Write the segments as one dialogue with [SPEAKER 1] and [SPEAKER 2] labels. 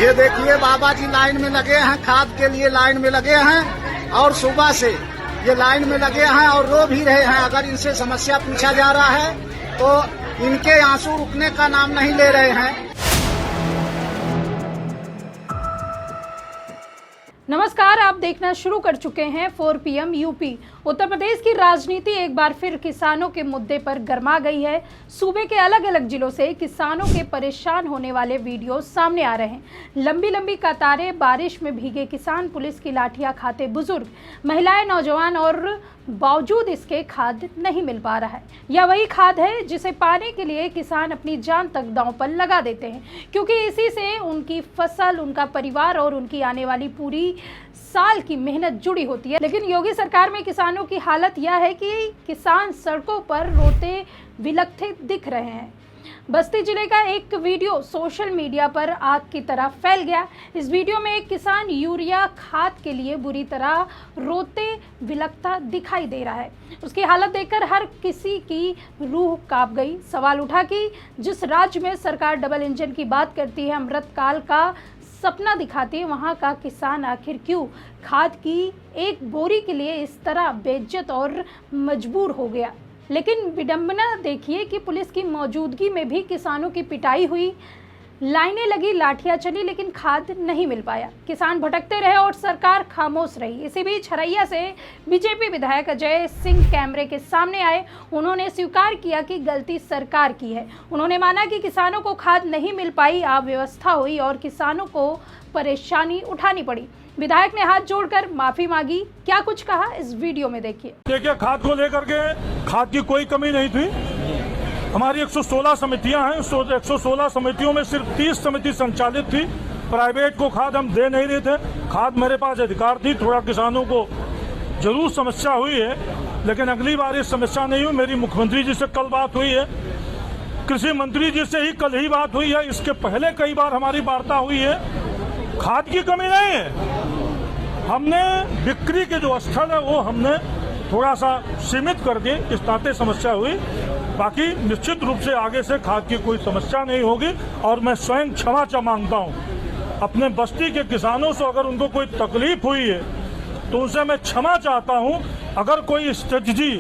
[SPEAKER 1] ये देखिए बाबा जी लाइन में लगे हैं, खाद के लिए लाइन में लगे हैं और सुबह से ये लाइन में लगे हैं और रो भी रहे हैं। अगर इनसे समस्या पूछा जा रहा है तो इनके आंसू रुकने का नाम नहीं ले रहे हैं।
[SPEAKER 2] नमस्कार, आप देखना शुरू कर चुके हैं 4 PM यूपी। उत्तर प्रदेश की राजनीति एक बार फिर किसानों के मुद्दे पर गर्मा गई है। सूबे के अलग अलग जिलों से किसानों के परेशान होने वाले वीडियो सामने आ रहे हैं। लंबी लंबी कतारें, बारिश में भीगे किसान, पुलिस की लाठियां खाते बुजुर्ग, महिलाएं, नौजवान और बावजूद इसके खाद नहीं मिल पा रहा है। यह वही खाद है जिसे पाने के लिए किसान अपनी जान तक दांव पर लगा देते हैं, क्योंकि इसी से उनकी फसल, उनका परिवार और उनकी आने वाली पूरी साल की मेहनत जुड़ी होती है। लेकिन योगी सरकार में किसानों की हालत यह है कि किसान सड़कों पर रोते बिलखते दिख रहे हैं। बस्ती जिले का एक वीडियो सोशल मीडिया पर आग की तरह फैल गया। इस वीडियो में एक किसान यूरिया खाद के लिए बुरी तरह रोते बिलखता दिखाई दे रहा है। उसकी हालत देखकर हर किसी की रूह कांप गई। सवाल उठा कि जिस राज्य में सरकार डबल इंजन की बात करती है, अमृतकाल का सपना दिखाती है, वहाँ का किसान आखिर क्यों खाद की एक बोरी के लिए इस तरह बेइज्जत और मजबूर हो गया। लेकिन विडंबना देखिए कि पुलिस की मौजूदगी में भी किसानों की पिटाई हुई, लाइनें लगी, लाठियां चली, लेकिन खाद नहीं मिल पाया। किसान भटकते रहे और सरकार खामोश रही। इसी बीच हरैया से बीजेपी विधायक अजय सिंह कैमरे के सामने आए। उन्होंने स्वीकार किया कि गलती सरकार की है। उन्होंने माना कि किसानों को खाद नहीं मिल पाई, अव्यवस्था हुई और किसानों को परेशानी उठानी पड़ी। विधायक ने हाथ जोड़कर माफी मांगी। क्या कुछ कहा, इस वीडियो में देखिए।
[SPEAKER 3] देखिए, खाद को लेकर के खाद की कोई कमी नहीं थी। हमारी 116 समितियां हैं। 116 समितियों में सिर्फ 30 समिति संचालित थी। प्राइवेट को खाद हम दे नहीं रहे थे। खाद मेरे पास अधिकार थी। थोड़ा किसानों को जरूर समस्या हुई है, लेकिन अगली बार ये समस्या नहीं हुई। मेरी मुख्यमंत्री जी से कल बात हुई है, कृषि मंत्री जी से ही कल ही बात हुई है। इसके पहले कई बार हमारी वार्ता हुई है। खाद की कमी नहीं है। हमने बिक्री के जो स्थल है वो हमने थोड़ा सा सीमित कर दिए, इस नाते समस्या हुई। बाकी निश्चित रूप से आगे से खाद की कोई समस्या नहीं होगी। और मैं स्वयं क्षमा मांगता हूं अपने बस्ती के किसानों से। अगर उनको कोई तकलीफ हुई है तो उनसे मैं क्षमा चाहता हूं। अगर कोई स्ट्रेटजी,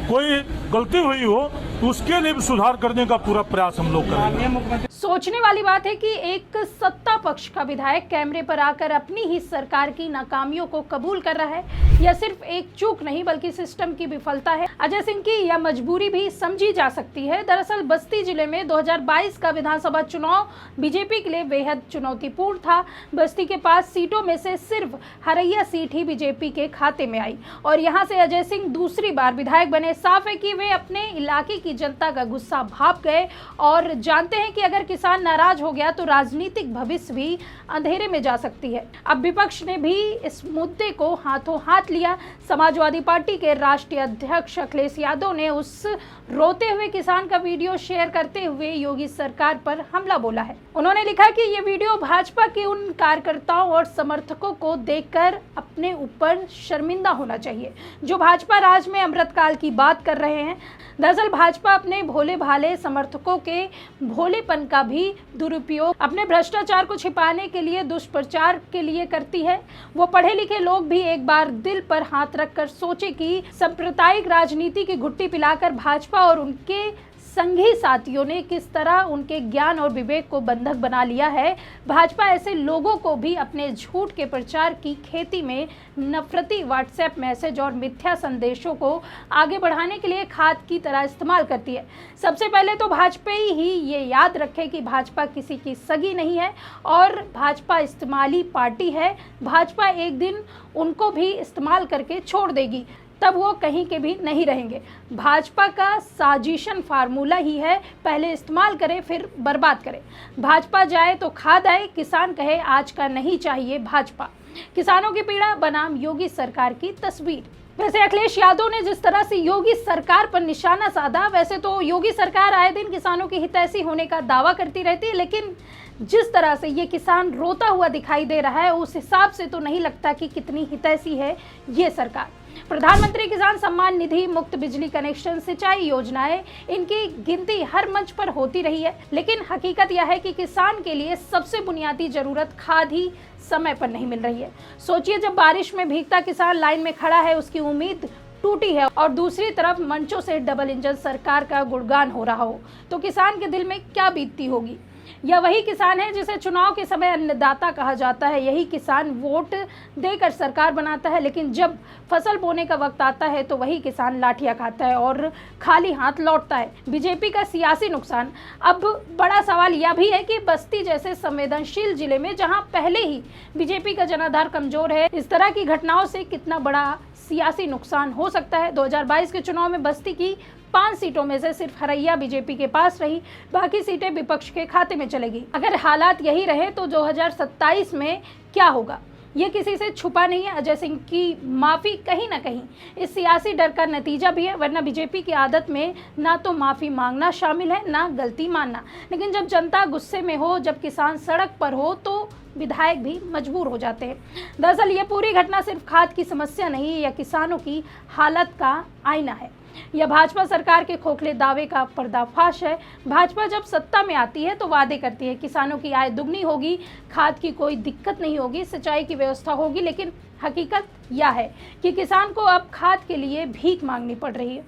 [SPEAKER 3] कोई गलती हुई हो तो उसके लिए भी सुधार करने का पूरा प्रयास हम लोग करेंगे।
[SPEAKER 2] सोचने वाली बात है कि एक सत्ता पक्ष का विधायक कैमरे पर आकर अपनी ही सरकार की नाकामियों को कबूल कर रहा है। यह सिर्फ एक चूक नहीं बल्कि सिस्टम की विफलता है। अजय सिंह की यह मजबूरी भी समझी जा सकती है। दरअसल बस्ती जिले में 2022 का विधानसभा चुनाव बीजेपी के लिए बेहद चुनौतीपूर्ण था। बस्ती के 5 सीटों में से सिर्फ हरैया सीट ही बीजेपी के खाते में आई और यहाँ से अजय सिंह दूसरी बार विधायक बने। साफ है कि वे अपने इलाके की जनता का गुस्सा भाप गए और जानते हैं कि अगर किसान नाराज हो गया तो राजनीतिक भविष्य भी अंधेरे में जा सकती है। अब विपक्ष ने भी इस मुद्दे को हाथों हाथ लिया। समाजवादी पार्टी के राष्ट्रीय अध्यक्ष अखिलेश यादव ने उस रोते हुए किसान का वीडियो शेयर करते हुए योगी सरकार पर हमला बोला है। उन्होंने लिखा कि ये वीडियो भाजपा के उन कार्यकर्ताओं और समर्थकों को देखकर अपने ऊपर शर्मिंदा होना चाहिए जो भाजपा राज में अमृतकाल की बात कर रहे हैं। दरअसल भाजपा अपने भोले भाले समर्थकों के भोलेपन का भी दुरुपयोग अपने भ्रष्टाचार को छिपाने के लिए, दुष्प्रचार के लिए करती है। वो पढ़े लिखे लोग भी एक बार दिल पर हाथ रखकर सोचे कि सांप्रदायिक राजनीति की घुट्टी पिलाकर भाजपा और उनके संघी साथियों ने किस तरह उनके ज्ञान और विवेक को बंधक बना लिया है। भाजपा ऐसे लोगों को भी अपने झूठ के प्रचार की खेती में नफरती व्हाट्सएप मैसेज और मिथ्या संदेशों को आगे बढ़ाने के लिए खाद की तरह इस्तेमाल करती है। सबसे पहले तो भाजपा ही ये याद रखे कि भाजपा किसी की सगी नहीं है और भाजपा इस्तेमाली पार्टी है। भाजपा एक दिन उनको भी इस्तेमाल करके छोड़ देगी, तब वो कहीं के भी नहीं रहेंगे। भाजपा का साजिशन फार्मूला ही है, पहले इस्तेमाल करें फिर बर्बाद करें। भाजपा जाए तो खाद आए, किसान कहे आज का नहीं चाहिए भाजपा। किसानों की पीड़ा बनाम योगी सरकार की तस्वीर। वैसे अखिलेश यादव ने जिस तरह से योगी सरकार पर निशाना साधा, वैसे तो योगी सरकार आए दिन किसानों की हितैषी होने का दावा करती रहती है, लेकिन जिस तरह से ये किसान रोता हुआ दिखाई दे रहा है उस हिसाब से तो नहीं लगता कि कितनी हितैषी है ये सरकार। प्रधानमंत्री किसान सम्मान निधि, मुफ्त बिजली कनेक्शन, सिंचाई योजनाएं, इनकी गिनती हर मंच पर होती रही है, लेकिन हकीकत यह है कि किसान के लिए सबसे बुनियादी जरूरत खाद ही समय पर नहीं मिल रही है। सोचिए, जब बारिश में भीगता किसान लाइन में खड़ा है, उसकी उम्मीद टूटी है और दूसरी तरफ मंचों से डबल इंजन सरकार का गुणगान हो रहा हो, तो किसान के दिल में क्या बीतती होगी। यह वही किसान है जिसे चुनाव के समय अन्नदाता कहा जाता है। यही किसान वोट देकर सरकार बनाता है, लेकिन जब फसल बोने का वक्त आता है तो वही किसान लाठियां खाता है और खाली हाथ लौटता है। बीजेपी का सियासी नुकसान। अब बड़ा सवाल यह भी है कि बस्ती जैसे संवेदनशील जिले में, जहां पहले ही बीजेपी का जनाधार कमजोर है, इस तरह की घटनाओं से कितना बड़ा सियासी नुकसान हो सकता है। 2022 के चुनाव में बस्ती की 5 सीटों में से सिर्फ हरैया बीजेपी के पास रही, बाकी सीटें विपक्ष के खाते में चलेगी। अगर हालात यही रहे तो 2027 में क्या होगा, ये किसी से छुपा नहीं है। अजय सिंह की माफी कहीं ना कहीं इस सियासी डर का नतीजा भी है, वरना बीजेपी की आदत में ना तो माफी मांगना शामिल है, ना गलती मानना। लेकिन जब जनता गुस्से में हो, जब किसान सड़क पर हो, तो विधायक भी मजबूर हो जाते हैं। दरअसल ये पूरी घटना सिर्फ खाद की समस्या नहीं है, यह किसानों की हालत का आईना है। यह भाजपा सरकार के खोखले दावे का पर्दाफाश है। भाजपा जब सत्ता में आती है तो वादे करती है, किसानों की आय दुगनी होगी, खाद की कोई दिक्कत नहीं होगी, सिंचाई की व्यवस्था होगी, लेकिन हकीकत यह है कि किसान को अब खाद के लिए भीख मांगनी पड़ रही है।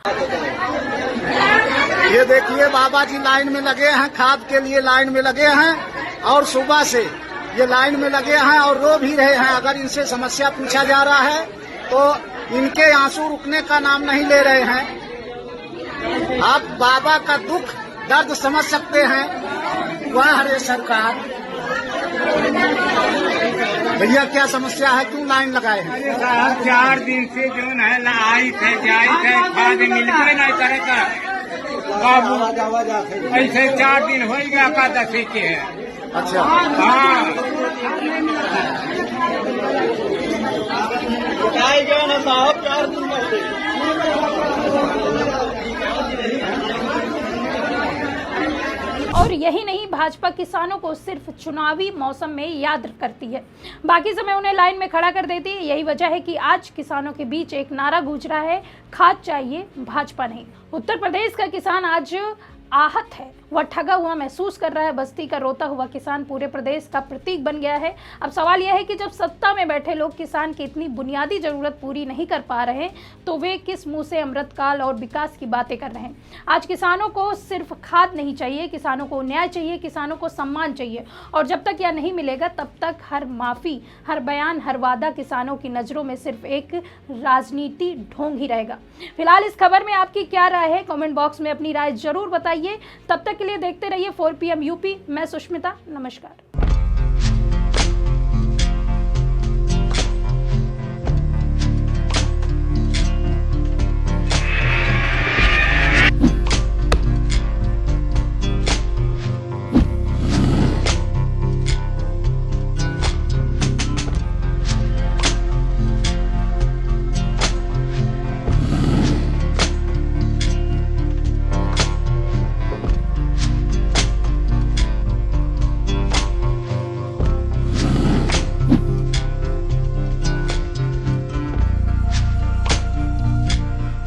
[SPEAKER 1] ये देखिए, बाबा जी लाइन में लगे हैं, खाद के लिए लाइन में लगे हैं और सुबह से ये लाइन में लगे हैं और रो भी रहे हैं। अगर इनसे समस्या पूछा जा रहा है तो इनके आंसू रुकने का नाम नहीं ले रहे हैं। आप बाबा का दुख दर्द समझ सकते हैं। वाह हरे सरकार, भैया क्या समस्या है, क्यों लाइन लगाए हैं?
[SPEAKER 4] अरे साहब 4 दिन से जो है आई थे जाई थे, खाद मिलते नहीं करे का बाबू, ऐसे 4 दिन हो गया एकादशी के है।
[SPEAKER 1] अच्छा,
[SPEAKER 4] हाँ
[SPEAKER 1] गया ना साहब 4 दिन
[SPEAKER 2] और यही नहीं, भाजपा किसानों को सिर्फ चुनावी मौसम में याद करती है, बाकी समय उन्हें लाइन में खड़ा कर देती है। यही वजह है कि आज किसानों के बीच एक नारा गूंज रहा है, खाद चाहिए, भाजपा नहीं। उत्तर प्रदेश का किसान आज आहत है, वह ठगा हुआ महसूस कर रहा है। बस्ती का रोता हुआ किसान पूरे प्रदेश का प्रतीक बन गया है। अब सवाल यह है कि जब सत्ता में बैठे लोग किसान की इतनी बुनियादी जरूरत पूरी नहीं कर पा रहे, तो वे किस मुंह से अमृतकाल और विकास की बातें कर रहे हैं। आज किसानों को सिर्फ खाद नहीं चाहिए, किसानों को न्याय चाहिए, किसानों को सम्मान चाहिए। और जब तक यह नहीं मिलेगा, तब तक हर माफी, हर बयान, हर वादा किसानों की नजरों में सिर्फ एक राजनीति ढोंग ही रहेगा। फिलहाल इस खबर में आपकी क्या राय है, कमेंट बॉक्स में अपनी राय जरूर बताइए। तब तक के लिए देखते रहिए 4 PM यूपी। मैं सुष्मिता, नमस्कार।